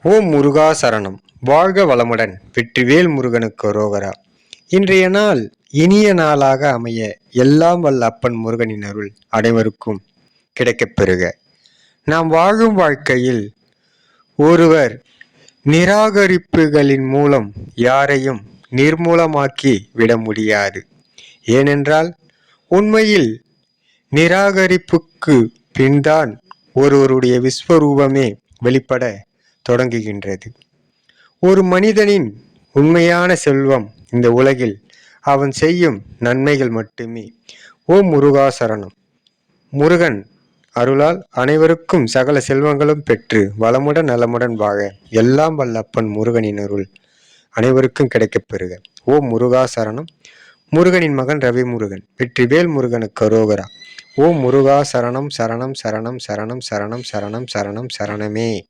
ஓம் முருகா சரணம். வாழ்க வளமுடன். வெற்றிவேல் முருகனுக்கு அரோகரா. இன்றைய நாள் இனிய நாளாக அமைய எல்லாம் வல்ல அப்பன் முருகனின் அருள் அனைவருக்கும் கிடைக்கப் பெறுக. நாம் வாழும் வாழ்க்கையில் ஒருவர் நிராகரிப்புகளின் மூலம் யாரையும் நிர்மூலமாக்கி விட முடியாது. ஏனென்றால் உண்மையில் நிராகரிப்புக்கு பின்தான் ஒருவருடைய விஸ்வரூபமே வெளிப்பட தொடங்குகின்றது. ஒரு மனிதனின் உண்மையான செல்வம் இந்த உலகில் அவன் செய்யும் நன்மைகள் மட்டுமே. ஓம் முருகா சரணம். முருகன் அருளால் அனைவருக்கும் சகல செல்வங்களும் பெற்று வளமுடன் நலமுடன் வாழ எல்லாம் வல்ல அப்பன் முருகனின் அருள் அனைவருக்கும் கிடைக்கப் பெறுக. ஓம் முருகா சரணம். முருகனின் மகன் ரவி முருகன். வெற்றிவேல் முருகனுக்கு அரோகரா. ஓம் முருகா சரணம் சரணம் சரணம் சரணம் சரணம் சரணம் சரணம் சரணமே.